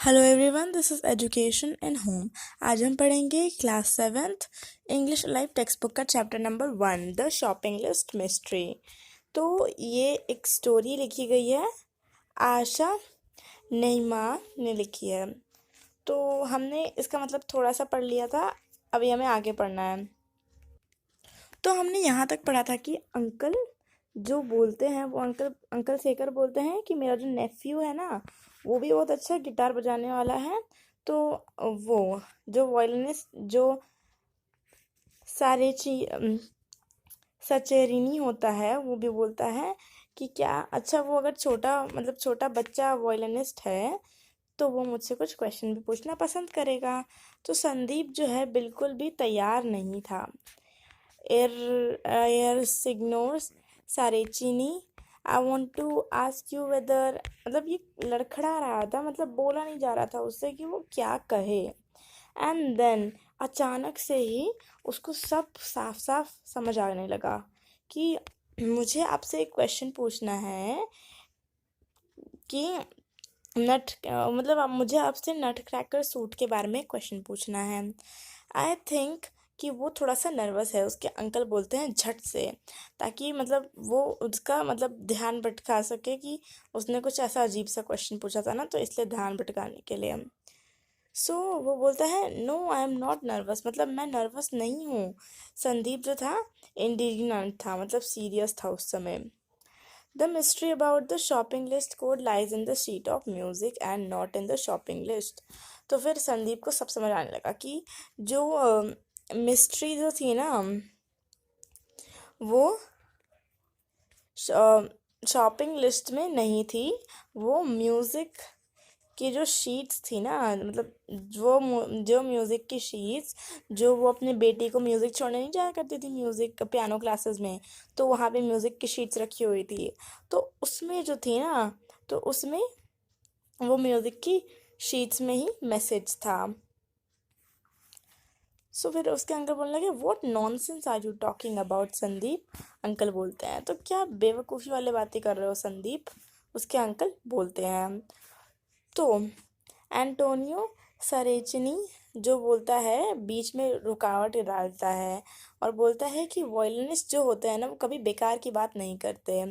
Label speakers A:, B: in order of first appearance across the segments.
A: Hello everyone, this is education in home. आज हम पढ़ेंगे class seventh English live text book का chapter number 1, the shopping list mystery. तो ये एक स्टोरी लिखी गई है, आशा नईमा ने लिखी है। तो हमने इसका मतलब थोड़ा सा पढ़ लिया था, अभी हमें आगे पढ़ना है। तो हमने यहाँ तक पढ़ा था कि अंकल जो बोलते हैं वो अंकल शेखर बोलते हैं कि मेरा जो नेफ्यू है ना, वो भी बहुत अच्छा गिटार बजाने वाला है। तो वो जो वॉयलिनिस्ट जो सचेरिनी होता है, वो भी बोलता है कि क्या अच्छा, वो अगर छोटा बच्चा वॉयलिनिस्ट है तो वो मुझसे कुछ क्वेश्चन भी पूछना पसंद करेगा। तो संदीप जो है बिल्कुल भी तैयार नहीं था। Er Signors Saccherini, I want to ask you whether, मतलब ये लड़खड़ा रहा था, मतलब बोला नहीं जा रहा था उससे कि वो क्या कहे। एंड देन अचानक से ही उसको सब साफ साफ समझ आने लगा कि मुझे आपसे एक क्वेश्चन पूछना है कि मतलब अब मुझे आपसे नट क्रैकर सूट के बारे में क्वेश्चन पूछना है। आई थिंक कि वो थोड़ा सा नर्वस है, उसके अंकल बोलते हैं झट से, ताकि मतलब वो उसका मतलब ध्यान भटका सके कि उसने कुछ ऐसा अजीब सा क्वेश्चन पूछा था ना, तो इसलिए ध्यान भटकाने के लिए। सो वो बोलता है no I am not nervous, मतलब मैं नर्वस नहीं हूँ। संदीप जो था इंडिग्नेंट था, मतलब सीरियस था उस समय। The mystery about the shopping list code lies in the sheet of music and not in the shopping list. तो फिर संदीप को सब समझ आने लगा कि जो मिस्ट्री जो थी ना, वो शॉपिंग लिस्ट में नहीं थी, वो म्यूज़िक की जो शीट्स थी ना, मतलब जो म्यूज़िक की शीट्स, जो वो अपने बेटी को म्यूज़िक छोड़ने नहीं जाया करती थी म्यूज़िक पियानो क्लासेस में, तो वहाँ पे म्यूज़िक की शीट्स रखी हुई थी। तो उसमें जो थी ना, तो उसमें वो म्यूज़िक की शीट्स में ही मैसेज था। सो फिर उसके अंकल बोलने लगे what nonsense are you talking about Sandeep. Uncle बोलते हैं तो क्या बेवकूफ़ी वाली बातें कर रहे हो संदीप, उसके अंकल बोलते हैं। तो एंटोनियो सरेचिनी जो बोलता है, बीच में रुकावट डालता है और बोलता है कि वॉयलिनिस्ट जो होते हैं ना, वो कभी बेकार की बात नहीं करते।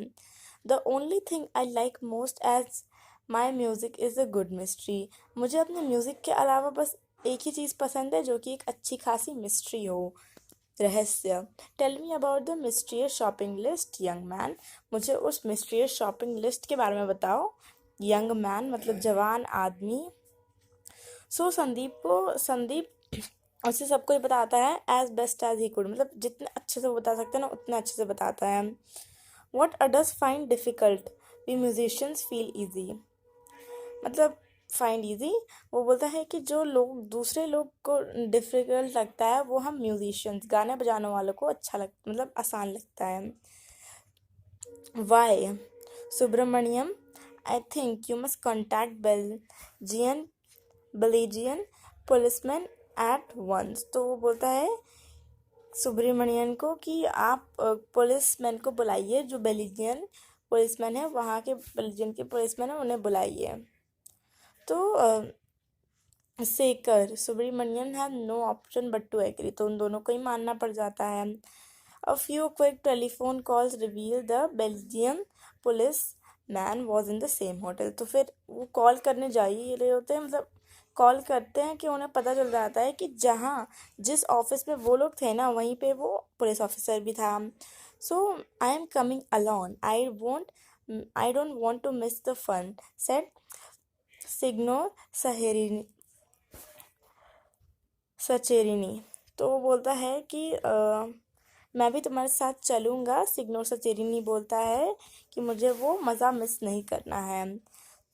A: The only thing I like most as my music is a good mystery. मुझे अपने म्यूज़िक के अलावा बस एक ही चीज़ पसंद है, जो कि एक अच्छी खासी मिस्ट्री हो, रहस्य। Tell me about the mysterious shopping list young man. मुझे उस मिस्ट्रियस शॉपिंग लिस्ट के बारे में बताओ। यंग मैन मतलब जवान आदमी। सो संदीप उसे सब कुछ बताता है as best as he could, मतलब जितने अच्छे से वो बता सकते हैं ना, उतने अच्छे से बताता है। What others find difficult we musicians feel easy, मतलब फाइंड ईजी, वो बोलता है कि जो लोग दूसरे लोग को डिफ़िकल्ट लगता है, वो हम म्यूजिशियंस गाने बजाने वालों को अच्छा मतलब आसान लगता है। Why Subramaniam, I think you must contact Belgian policeman at once. तो वो बोलता है सुब्रमण्यन को कि आप पुलिसमैन को बुलाइए, जो बेल्जियन पुलिसमैन है, वहाँ के बेल्जियन के पुलिसमैन है, उन्हें बुलाइए। तो Shekhar Subramanian have no option but to agree, तो उन दोनों को ही मानना पड़ जाता है। A few quick telephone calls reveal the Belgian police man was in the same hotel. तो फिर वो कॉल करने जा ही रहे होते हैं, मतलब कॉल करते हैं कि उन्हें पता चल जाता है कि जिस ऑफिस में वो लोग थे ना, वहीं पे वो पुलिस ऑफिसर भी था। So I am coming alone, I don't want to miss the fun, said Signor Saccherini. तो वो बोलता है कि मैं भी तुम्हारे साथ चलूँगा। सिग्नोर सचेरिनी बोलता है कि मुझे वो मज़ा मिस नहीं करना है।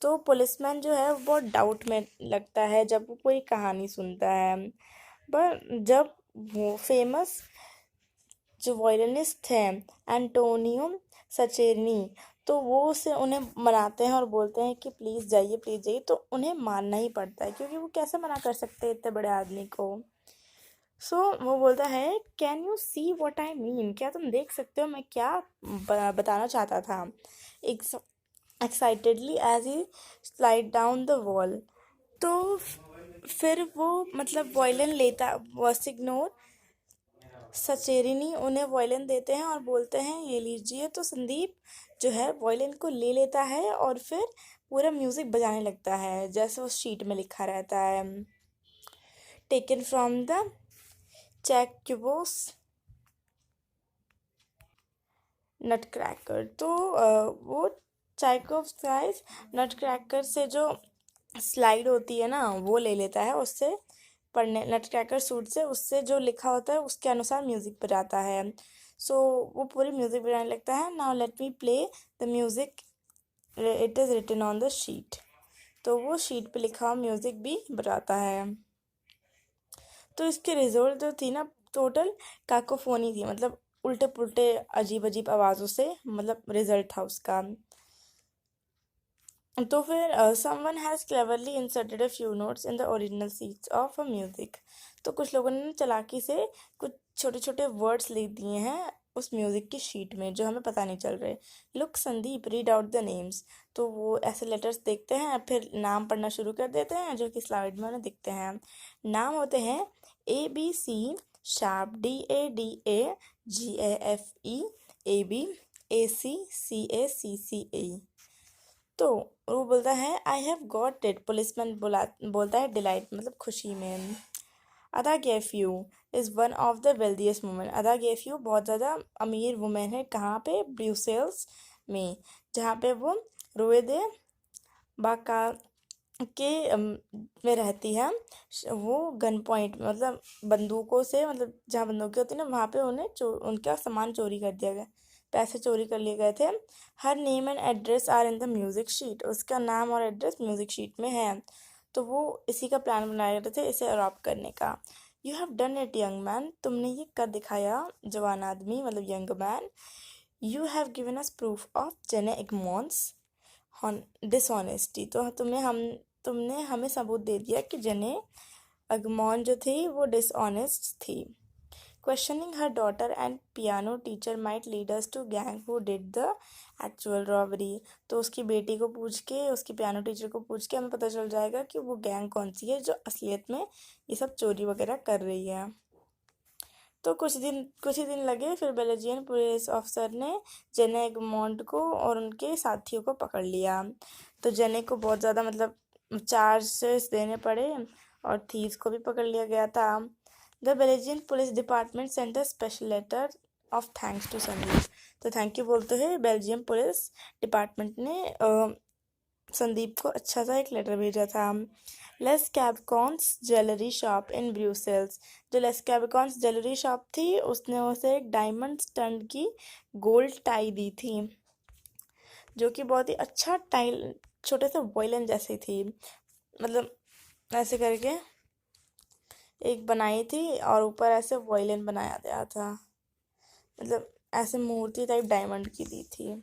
A: तो पुलिसमैन जो है वो बहुत डाउट में लगता है जब वो कोई कहानी सुनता है। पर जब वो फेमस जो वॉयलिनिस्ट हैं एंटोनियो सचेरिनी, तो वो उन्हें मनाते हैं और बोलते हैं कि प्लीज़ जाइए, तो उन्हें मानना ही पड़ता है, क्योंकि वो कैसे मना कर सकते हैं इतने बड़े आदमी को। वो बोलता है can you see what I mean, क्या तुम देख सकते हो मैं क्या बताना चाहता था। Excitedly as he slide down the wall, तो फिर वो मतलब वॉयलिन लेता, वॉसिग्नोर सचेरिनी उन्हें वॉयलिन देते हैं और बोलते हैं ये लीजिए। तो संदीप जो है वॉयलिन को ले लेता है और फिर पूरा म्यूजिक बजाने लगता है जैसे उस शीट में लिखा रहता है, taken from the Tchaikovsky's Nutcracker. तो वो चाइकोव्स्काइज नट क्रैकर से जो स्लाइड होती है ना वो ले लेता है, उससे पढ़ने नट क्रैकर सूट से उससे जो लिखा होता है उसके अनुसार म्यूजिक बजाता है। सो वो पूरी म्यूजिक बजाने लगता है। Now let me play the music, it is written on the sheet. तो वो शीट पे लिखा हुआ म्यूजिक भी बजाता है। तो इसके रिजल्ट जो थी ना, टोटल काकोफोनी थी, मतलब उल्टे पुल्टे अजीब अजीब आवाज़ों से मतलब रिजल्ट था उसका। तो फिर someone has cleverly inserted a few notes in the original seats of a music. तो कुछ लोगों ने चालाकी से कुछ छोटे छोटे वर्ड्स लिख दिए हैं उस म्यूजिक की शीट में जो हमें पता नहीं चल रहे। Look Sandeep read out the names. तो वो ऐसे लेटर्स देखते हैं, फिर नाम पढ़ना शुरू कर देते हैं जो कि स्लाइड में उन्हें दिखते हैं। नाम होते हैं ABC शार्प, DADA, GAFE, AB, AC, CACCA। तो वो बोलता है I have got it. Policeman बोलता है डिलाइट मतलब खुशी में। Ada Gefu is one of the wealthiest women. Ada Gefu बहुत ज़्यादा अमीर वुमेन है। कहाँ पे? ब्रूसेल्स में, जहाँ पे वो रोए दे बाका के में रहती है। वो गन पॉइंट मतलब बंदूकों से, मतलब जहाँ बंदूकें होती है ना वहाँ पे उन्हें उनका सामान चोरी कर दिया गया, पैसे चोरी कर लिए गए थे। Her name and address are in the music sheet. उसका नाम और एड्रेस म्यूज़िक शीट में है। तो वो इसी का प्लान बनाए रहे थे इसे अडॉप्ट करने का। You have done it young man. तुमने ये कर दिखाया जवान आदमी मतलब young man. You have given us proof of जेने एगमोन्स डिसऑनेस्टी। तो तुमने हमें सबूत दे दिया कि जेने अगमॉन जो थी वो डिसऑनेस्ट थी। Questioning her daughter and piano teacher might lead us to gang who did the actual robbery. तो उसकी बेटी को पूछ के, उसकी पियानो टीचर को पूछ के हमें पता चल जाएगा कि वो गैंग कौन सी है जो असलियत में ये सब चोरी वगैरह कर रही है। तो कुछ ही दिन लगे, फिर बेल्जियन पुलिस ऑफिसर ने जेने एगमोंट को और उनके साथियों को पकड़ लिया। तो जेने को बहुत ज़्यादा मतलब चार्जेस देने पड़े और थीव्स को भी पकड़ लिया गया था। The Belgian police department sent a special letter of thanks to Sandeep. तो थैंक यू बोलते हुए बेल्जियम पुलिस डिपार्टमेंट ने संदीप को अच्छा सा एक लेटर भेजा था। Les Cabcons jewellery shop in Brussels. जो लेस कैबकॉन्स ज्वेलरी शॉप थी उसने उसे एक डायमंड स्टड की गोल्ड टाई दी थी, जो कि बहुत ही अच्छा टाई, छोटे से वॉयलिन जैसी थी, मतलब ऐसे करके एक बनाई थी और ऊपर ऐसे वॉयलिन बनाया गया था, मतलब ऐसे मूर्ति टाइप डायमंड की दी थी।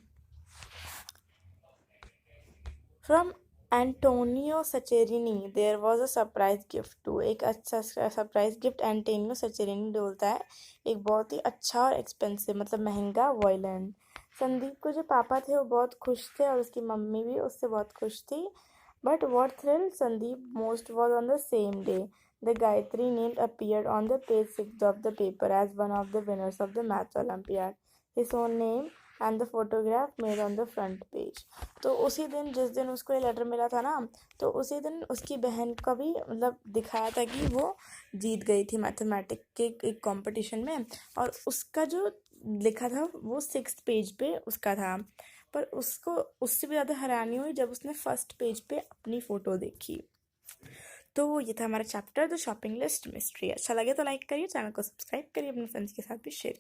A: From Antonio Saccherini there was a surprise gift too. एक अच्छा सरप्राइज गिफ्ट एंटोनियो सचेरिनी बोलता है, एक बहुत ही अच्छा और एक्सपेंसिव मतलब महंगा वॉयलिन। संदीप को जो पापा थे वो बहुत खुश थे और उसकी मम्मी भी उससे बहुत खुश थी। But what thrill Sandeep most was on the same day the Gayatri name appeared on the page 6 of the paper as one of the winners of the maths Olympiad. His own name and the photograph made on the front page. तो उसी दिन जिस दिन उसको ये letter मिला था ना, तो उसी दिन उसकी बहन का भी मतलब दिखाया था कि वो जीत गई थी मैथमेटिक के एक कंपटीशन में, और उसका जो लिखा था वो 6th पेज पे उसका था। पर उसको उससे भी ज़्यादा हैरानी हुई जब उसने फर्स्ट पेज पे अपनी फ़ोटो देखी। तो ये था हमारा chapter the shopping list mystery. अच्छा लगे तो लाइक करिए, चैनल को सब्सक्राइब करिए, अपने फ्रेंड्स के साथ भी शेयर